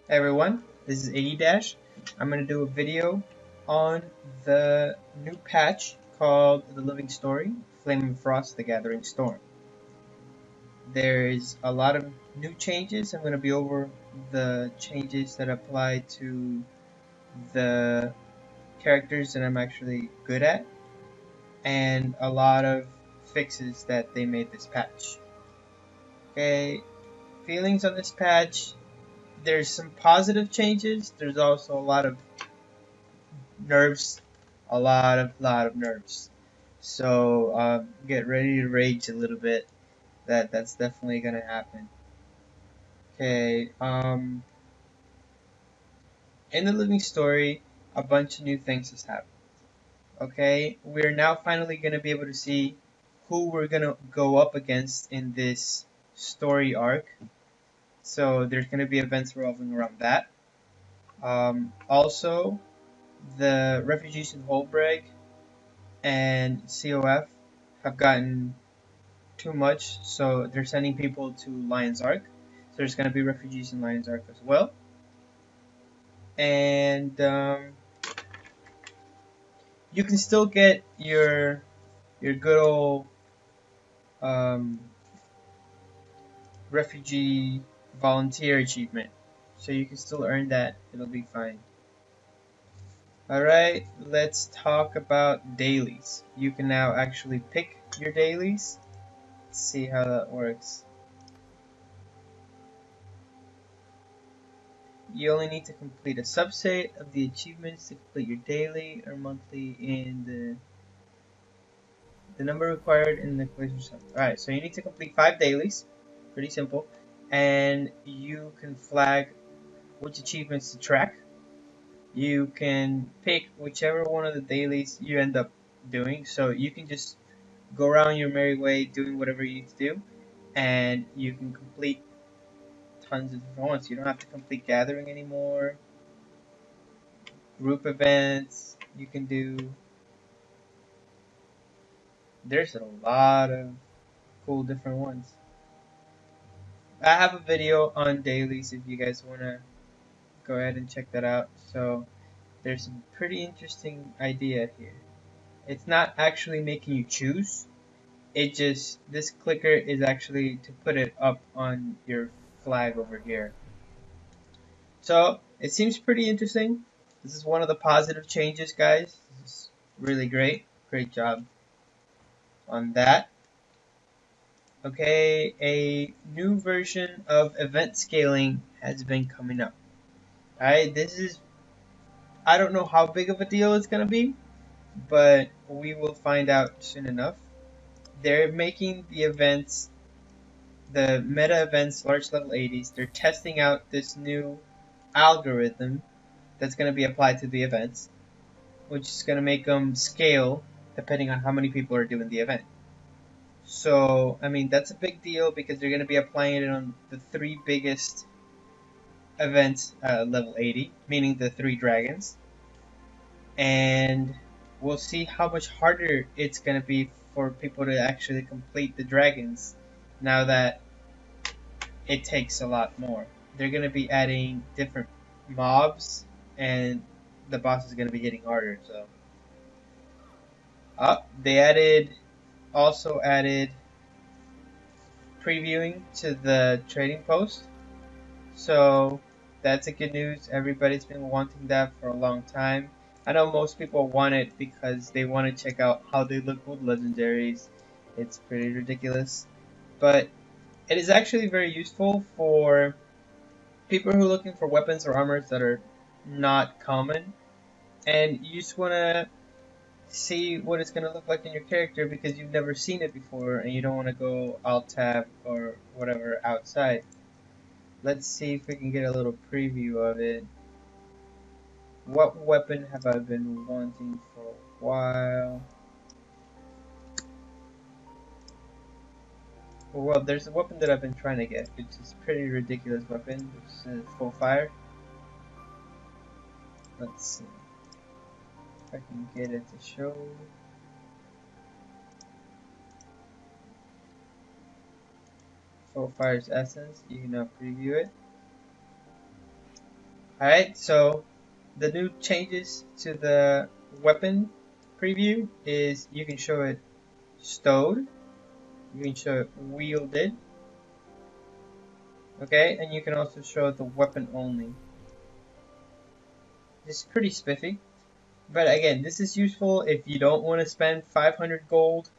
Hey everyone, this is 80 Dash. I'm going to do a video on the new patch called The Living Story, Flame and Frost, The Gathering Storm. There's a lot of new changes. I'm going to be over the changes that apply to the characters that I'm actually good at, and a lot of fixes that they made this patch. Okay, feelings on this patch. There's some positive changes. There's also a lot of nerves, a lot of nerves. So get ready to rage a little bit. That's definitely gonna happen. Okay. In the living story, a bunch of new things has happened. Okay, we're now finally gonna be able to see who we're gonna go up against in this story arc. So there's gonna be events revolving around that. Also, the refugees in Holbreg and COF have gotten too much, so they're sending people to Lion's Ark. So there's going to be refugees in Lion's Ark as well. And you can still get your good old um, refugee volunteer achievement. So you can still earn that. It'll be fine. Alright, let's talk about dailies. You can now actually pick your dailies. Let's see how that works. You only need to complete a subset of the achievements to complete your daily or monthly in the number required in the quiz. Alright, so you need to complete 5 dailies. Pretty simple. And you can flag which achievements to track. You can pick whichever one of the dailies you end up doing. So you can just go around your merry way doing whatever you need to do. And you can complete tons of different ones. You don't have to complete gathering anymore. Group events you can do. There's a lot of cool different ones. I have a video on dailies if you guys want to go ahead and check that out. So there's some pretty interesting idea here. It's not actually making you choose. It just, this clicker is actually to put it up on your flag over here. So it seems pretty interesting. This is one of the positive changes, guys. This is really great. Great job on that. Okay, a new version of event scaling has been coming up. Alright, this is, I don't know how big of a deal it's going to be, but we will find out soon enough. They're making the events, the meta events, large level 80s, they're testing out this new algorithm that's going to be applied to the events, which is going to make them scale depending on how many people are doing the event. So, I mean, that's a big deal because they're going to be applying it on the 3 biggest events level 80, meaning the 3 dragons. And we'll see how much harder it's going to be for people to actually complete the dragons now that it takes a lot more. They're going to be adding different mobs and the boss is going to be getting harder. So, they also added previewing to the trading post. So that's a good news. Everybody's been wanting that for a long time. I know most people want it because they want to check out how they look with legendaries. It's pretty ridiculous. But it is actually very useful for people who are looking for weapons or armors that are not common. And you just want to see what it's going to look like in your character because you've never seen it before and you don't want to go alt tab or whatever outside. Let's see if we can get a little preview of it. What weapon have I been wanting for a while? Well, there's a weapon that I've been trying to get, which is a pretty ridiculous weapon, which is full fire. Let's see if I can get it to show. Full fire's essence. You can now preview it. Alright, so the new changes to the weapon preview is you can show it stowed, you can show it wielded, okay, and you can also show the weapon only. It's pretty spiffy, but again, this is useful if you don't want to spend 500 gold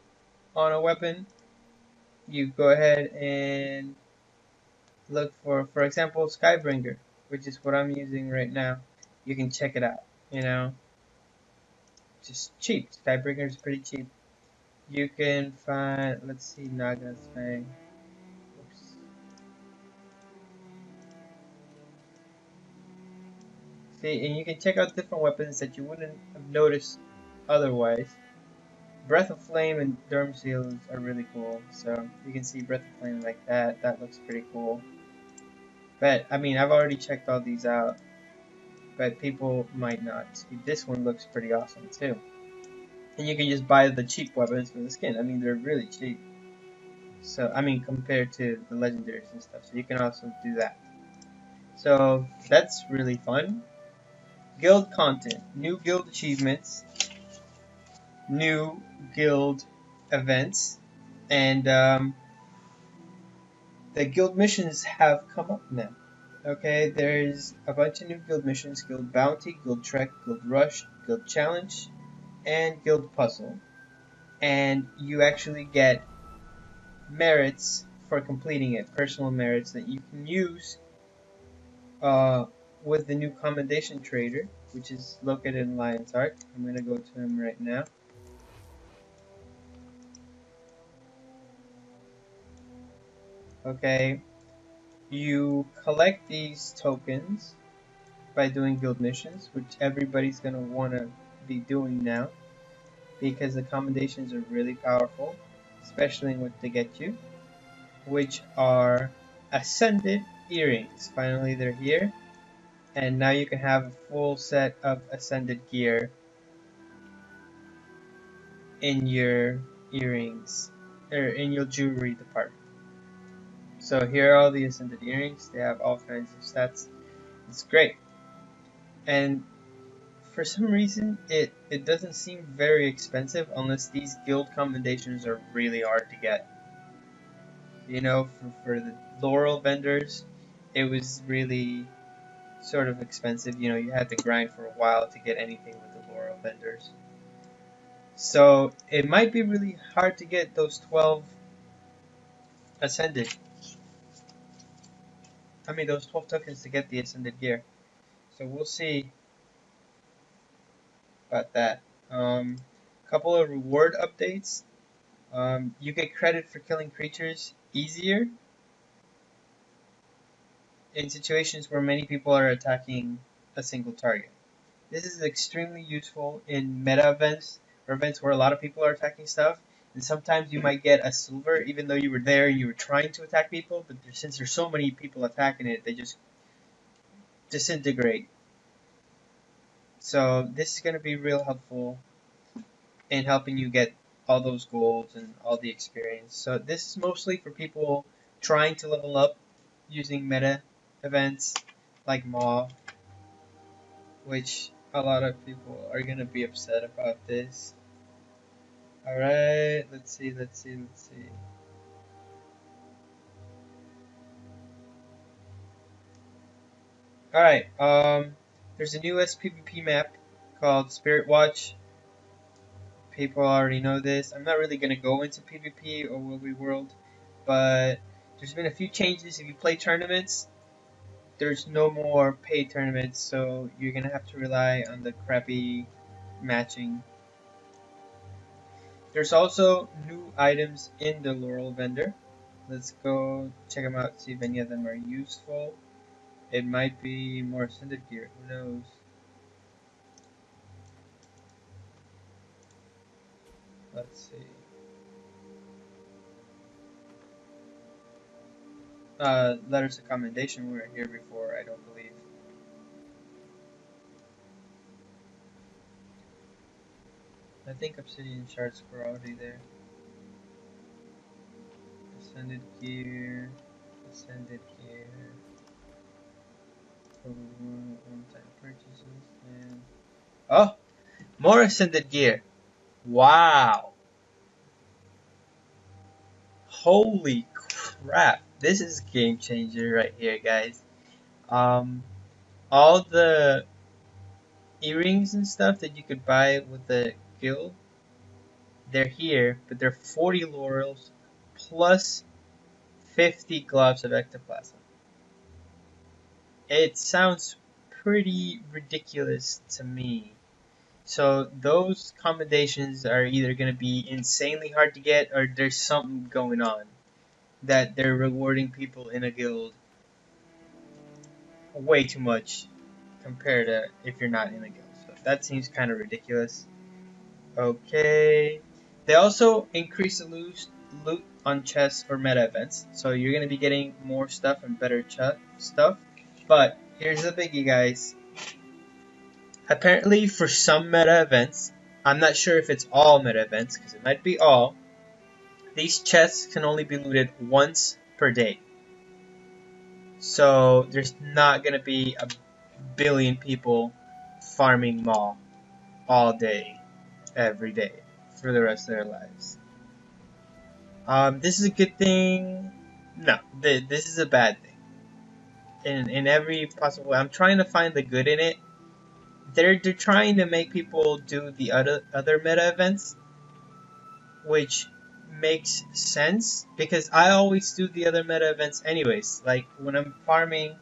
on a weapon. You go ahead and look for example, Skybringer, which is what I'm using right now. You can check it out, you know, just cheap. Skybringer is pretty cheap. You can find, let's see, Naga's Fang. Oops. See, and you can check out different weapons that you wouldn't have noticed otherwise. Breath of Flame and Derm Seals are really cool. So you can see Breath of Flame like that. That looks pretty cool. But I mean, I've already checked all these out, but people might not. See, this one looks pretty awesome too. And you can just buy the cheap weapons for the skin. I mean, they're really cheap. So I mean, compared to the legendaries and stuff. So you can also do that. So that's really fun. Guild content, new guild achievements, new guild events, and the guild missions have come up now. Okay, there's a bunch of new guild missions: Guild Bounty, Guild Trek, Guild Rush, Guild Challenge, and Guild Puzzle. And you actually get merits for completing it, personal merits that you can use uh, with the new Commendation Trader, which is located in Lion's Heart. I'm going to go to him right now. Okay, you collect these tokens by doing guild missions, which everybody's going to want to be doing now because the commendations are really powerful, especially in what they get you, which are Ascended Earrings. Finally, they're here, and now you can have a full set of Ascended gear in your earrings, or in your jewelry department. So here are all the Ascended Earrings. They have all kinds of stats. It's great. And for some reason, it doesn't seem very expensive unless these guild commendations are really hard to get. You know, for the Laurel vendors, it was really sort of expensive. You know, you had to grind for a while to get anything with the Laurel vendors. So it might be really hard to get those 12 Ascended. Those 12 tokens to get the Ascended gear. So we'll see about that. Couple of reward updates. You get credit for killing creatures easier in situations where many people are attacking a single target. This is extremely useful in meta events or events where a lot of people are attacking stuff. And sometimes you might get a silver even though you were there and you were trying to attack people, but since there's so many people attacking it, they just disintegrate. So this is going to be real helpful in helping you get all those golds and all the experience. So this is mostly for people trying to level up using meta events like Maw, which a lot of people are going to be upset about this. Alright, let's see. Alright, there's a new SPVP map called Spirit Watch. People already know this. I'm not really going to go into PvP or Willy World, but there's been a few changes. If you play tournaments, there's no more paid tournaments, so you're going to have to rely on the crappy matching. There's also new items in the Laurel vendor. Let's go check them out, see if any of them are useful. It might be more Ascended gear, who knows. Let's see. Letters of commendation weren't here before, I don't believe. I think obsidian shards were already there. Ascended gear. One-time purchases and oh, more ascended gear. Wow. Holy crap. This is a game changer right here, guys. Um, all the earrings and stuff that you could buy with the guild, they're here, but they're 40 laurels plus 50 gloves of ectoplasm. It sounds pretty ridiculous to me. So those commendations are either going to be insanely hard to get or there's something going on that they're rewarding people in a guild way too much compared to if you're not in a guild. So that seems kind of ridiculous. Okay. They also increase the loot on chests for meta events. So you're going to be getting more stuff and better stuff. But here's the biggie, guys. Apparently for some meta events, I'm not sure if it's all meta events, because it might be all, these chests can only be looted once per day. So there's not going to be a billion people farming Maw all day, every day, for the rest of their lives. This is a good thing. No, this is a bad thing. In every possible way, I'm trying to find the good in it. They're trying to make people do the other meta events, which makes sense because I always do the other meta events anyways. Like when I'm farming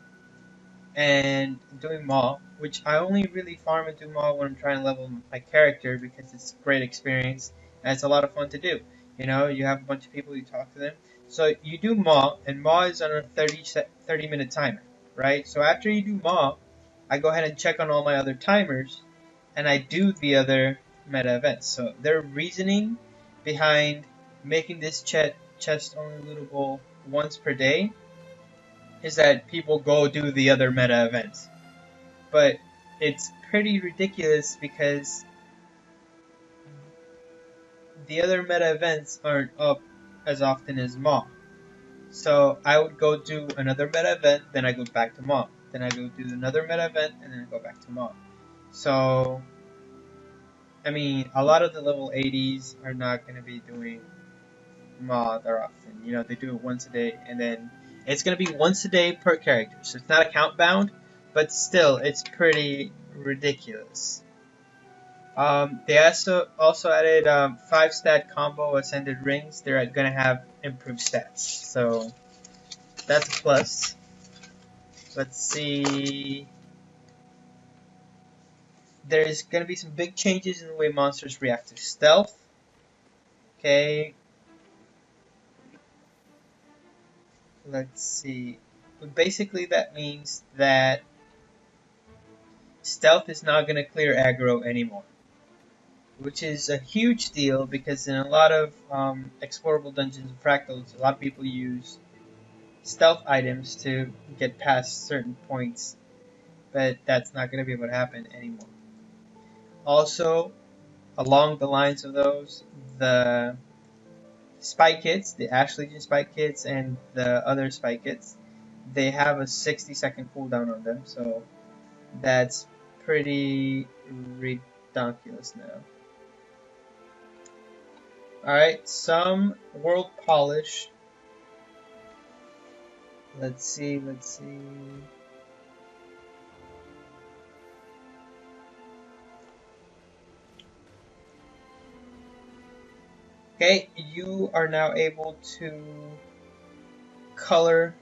and doing Maw, which I only really farm and do Maw when I'm trying to level my character because it's a great experience and it's a lot of fun to do. You know, you have a bunch of people, you talk to them. So you do Maw, and Maw is on a 30-minute timer, right? So after you do Maw, I go ahead and check on all my other timers, and I do the other meta events. So their reasoning behind making this chest only lootable once per day is that people go do the other meta events. But it's pretty ridiculous because the other meta events aren't up as often as Maw. So I would go do another meta event, then I go back to Maw. Then I go do another meta event, and then I go back to Maw. So, I mean, a lot of the level 80s are not going to be doing Maw that often. You know, they do it once a day, and then it's going to be once a day per character. So it's not account bound, but still, it's pretty ridiculous. They also added 5-stat combo ascended rings. They're going to have improved stats. So that's a plus. Let's see. There's going to be some big changes in the way monsters react to stealth. Okay. Let's see. Basically, that means that stealth is not going to clear aggro anymore, which is a huge deal because in a lot of explorable dungeons and fractals, a lot of people use stealth items to get past certain points, but that's not going to be able to happen anymore. Also, along the lines of those, the spy kits, the Ash Legion spy kits and the other spy kits, they have a 60-second cooldown on them, so that's pretty ridiculous now. Alright, some world polish. Let's see. Okay, you are now able to color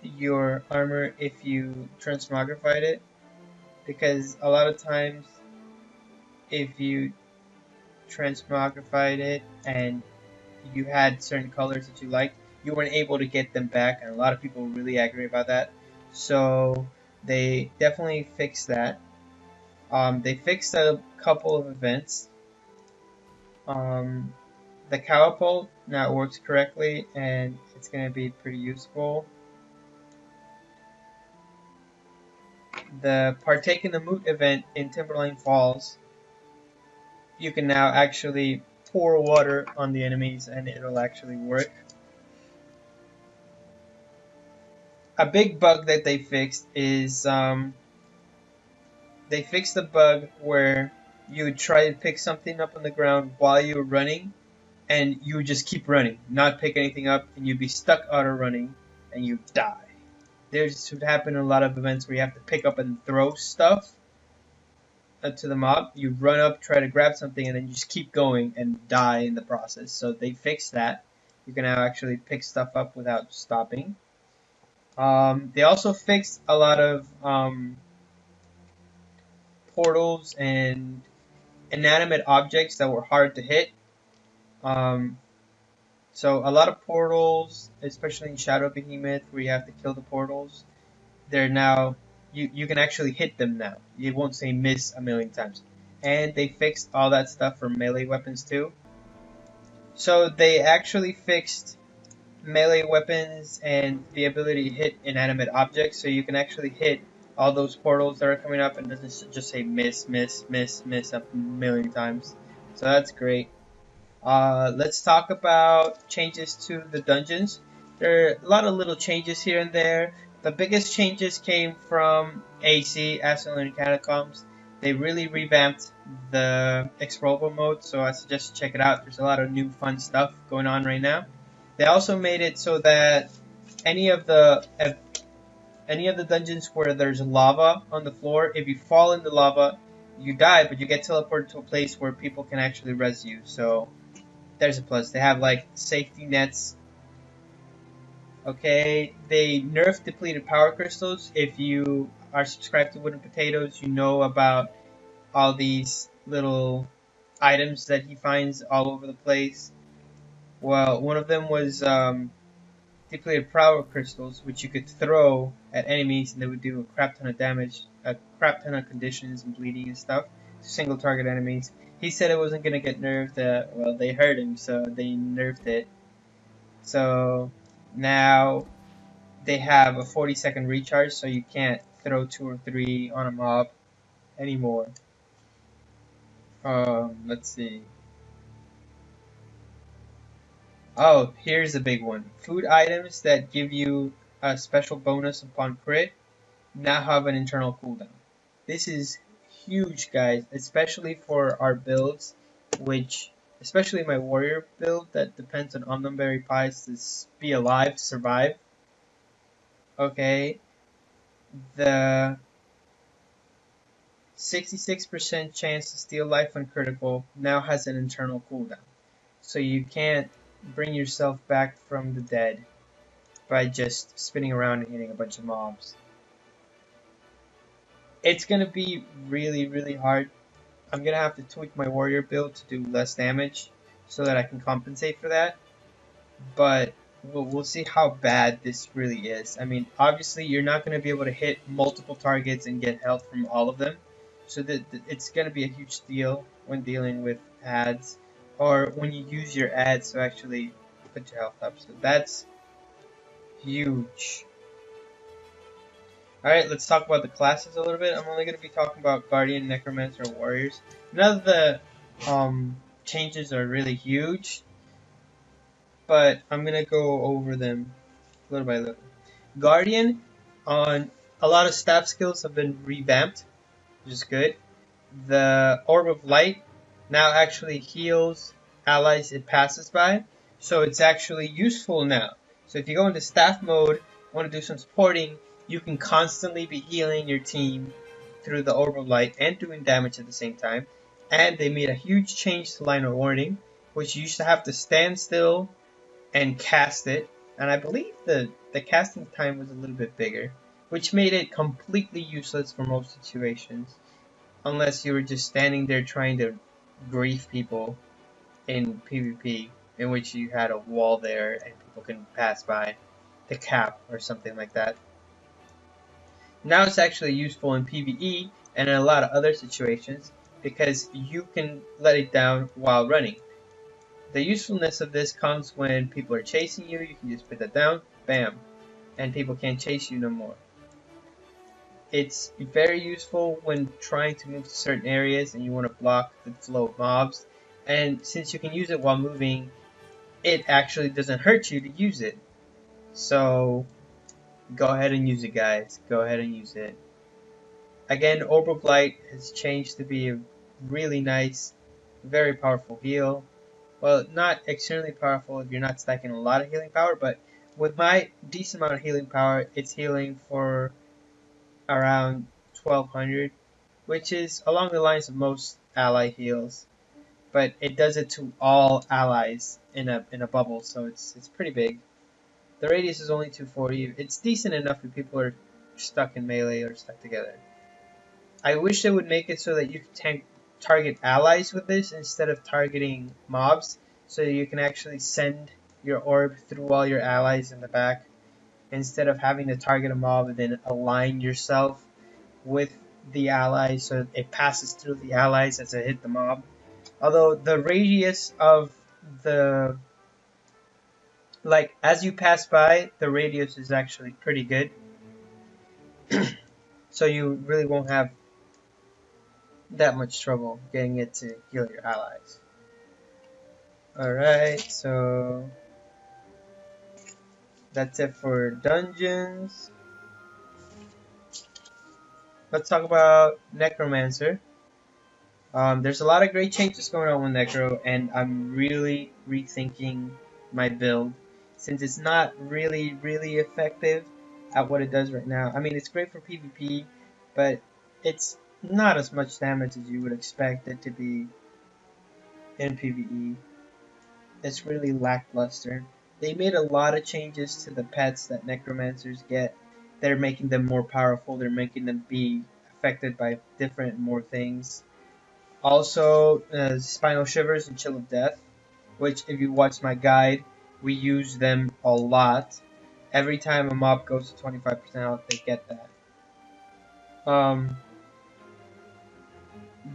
your armor if you transmogrified it, because a lot of times if you transmogrified it and you had certain colors that you liked, you weren't able to get them back, and a lot of people were really angry about that. So they definitely fixed that. They fixed a couple of events. The catapult now works correctly, and it's going to be pretty useful. The Partake in the Moot event in Timberline Falls, you can now actually pour water on the enemies and it'll actually work. a big bug that they fixed is they fixed the bug where you would try to pick something up on the ground while you were running, and you would just keep running, not pick anything up, and you'd be stuck auto running, and you die. This would happen in a lot of events where you have to pick up and throw stuff to the mob. You run up, try to grab something, and then you just keep going and die in the process. So they fixed that. You can now actually pick stuff up without stopping. They also fixed a lot of portals and inanimate objects that were hard to hit. So a lot of portals, especially in Shadow Behemoth, where you have to kill the portals, they're now you can actually hit them now. You won't say miss a million times. And they fixed all that stuff for melee weapons too. So they actually fixed melee weapons and the ability to hit inanimate objects, so you can actually hit all those portals that are coming up and doesn't just say miss, miss, miss, miss a million times. So that's great. Let's talk about changes to the dungeons. There are a lot of little changes here and there. The biggest changes came from AC, Acid Learning Catacombs. They really revamped the explorable mode, so I suggest you check it out. There's a lot of new fun stuff going on right now. They also made it so that any of the dungeons where there's lava on the floor, if you fall in the lava, you die, but you get teleported to a place where people can actually res you. So there's a plus. They have like safety nets. Okay, they nerfed depleted power crystals. If you are subscribed to Wooden Potatoes, you know about all these little items that he finds all over the place. Well, one of them was depleted power crystals, which you could throw at enemies and they would do a crap ton of damage, a crap ton of conditions and bleeding and stuff to single target enemies. He said it wasn't going to get nerfed. Well, they heard him, so they nerfed it. So now they have a 40-second recharge, so you can't throw 2 or 3 on a mob anymore. Let's see. Oh, here's a big one. Food items that give you a special bonus upon crit now have an internal cooldown. This is huge, guys, especially for our builds, which, especially my warrior build that depends on Omnumberry Pies to be alive, to survive. Okay, the 66% chance to steal life on critical now has an internal cooldown. So you can't bring yourself back from the dead by just spinning around and hitting a bunch of mobs. It's going to be really, really hard. I'm going to have to tweak my warrior build to do less damage so that I can compensate for that. But we'll see how bad this really is. I mean, obviously you're not going to be able to hit multiple targets and get health from all of them. So it's going to be a huge deal when dealing with ads, or when you use your ads to actually put your health up. So that's huge. Alright, let's talk about the classes a little bit. I'm only going to be talking about Guardian, Necromancer, and Warriors. None of the changes are really huge, but I'm going to go over them little by little. Guardian, on a lot of staff skills have been revamped, which is good. The Orb of Light now actually heals allies it passes by, so it's actually useful now. So if you go into staff mode, want to do some supporting, you can constantly be healing your team through the Orb of Light and doing damage at the same time. And they made a huge change to Line of Warning, which you used to have to stand still and cast it, and I believe the casting time was a little bit bigger, which made it completely useless for most situations, unless you were just standing there trying to grief people in PvP, in which you had a wall there and people can pass by the cap or something like that. Now it's actually useful in PvE and in a lot of other situations because you can let it down while running. The usefulness of this comes when people are chasing you. You can just put that down, bam, and people can't chase you no more. It's very useful when trying to move to certain areas and you want to block the flow of mobs. And since you can use it while moving, it actually doesn't hurt you to use it. So Go ahead and use it, guys. Go ahead and use it. Again, Orbital Blight has changed to be a really nice, very powerful heal. Well, not extremely powerful if you're not stacking a lot of healing power, but with my decent amount of healing power, it's healing for around 1200, which is along the lines of most ally heals. But it does it to all allies in a bubble, so it's pretty big. The radius is only 240. It's decent enough if people are stuck in melee or stuck together. I wish they would make it so that you can target allies with this instead of targeting mobs, so you can actually send your orb through all your allies in the back instead of having to target a mob and then align yourself with the allies so it passes through the allies as it hit the mob. Although the radius of the, like, as you pass by, the radius is actually pretty good. So you really won't have that much trouble getting it to heal your allies. Alright, so that's it for dungeons. Let's talk about Necromancer. There's a lot of great changes going on with Necro, and I'm really rethinking my build since it's not really effective at what it does right now. I mean, it's great for PvP, but it's not as much damage as you would expect it to be in PvE. It's really lackluster. They made a lot of changes to the pets that necromancers get. They're making them more powerful. They're making them be affected by different more things. Also, Spinal Shivers and Chill of Death, which if you watch my guide, we use them a lot. Every time a mob goes to 25% health, they get that.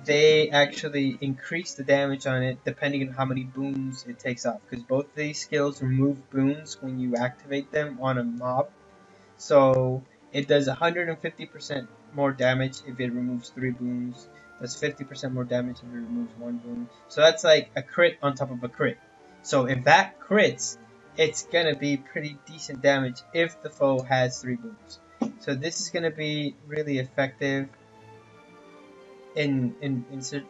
They actually increase the damage on it depending on how many boons it takes off, because both of these skills remove boons when you activate them on a mob. So it does 150% more damage if it removes 3 boons. Does 50% more damage if it removes 1 boon. So that's like a crit on top of a crit. So if that crits, it's gonna be pretty decent damage if the foe has 3 boons. So this is gonna be really effective in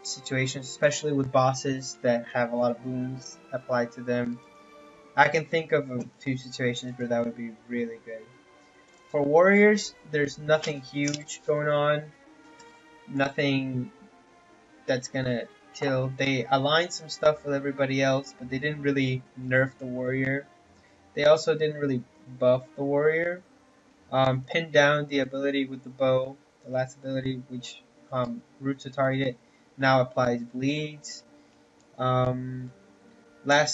situations, especially with bosses that have a lot of boons applied to them. I can think of a few situations where that would be really good. For warriors, there's nothing huge going on. Nothing that's gonna kill. They aligned some stuff with everybody else, but they didn't really nerf the warrior. They also didn't really buff the warrior. Pinned down the ability with the bow, the last ability, which roots a target, now applies bleeds. Last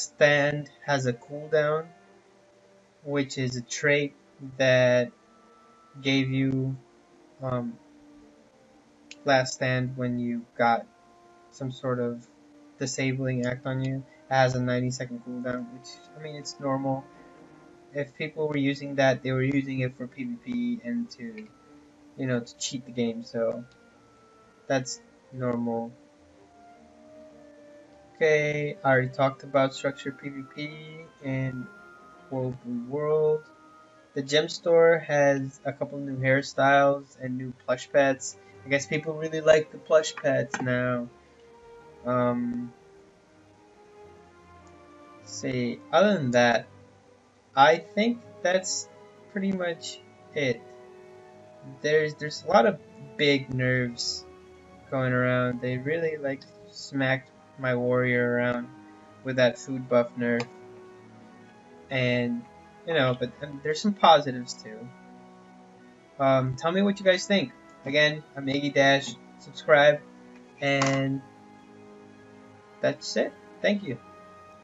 Stand has a cooldown, which is a trait that gave you Last Stand when you got some sort of disabling act on you. It has a 90-second cooldown, which, I mean, it's normal. If people were using that, they were using it for PvP and to, to cheat the game, so that's normal. Okay, I already talked about structured PvP and World Blue World. The gem store has a couple new hairstyles and new plush pets. I guess people really like the plush pets now. See, other than that, I think that's pretty much it. There's a lot of big nerves going around. They really like smacked my warrior around with that food buff nerf. And but there's some positives too. Tell me what you guys think. Again, I'm Iggy Dash. Subscribe, and that's it. Thank you.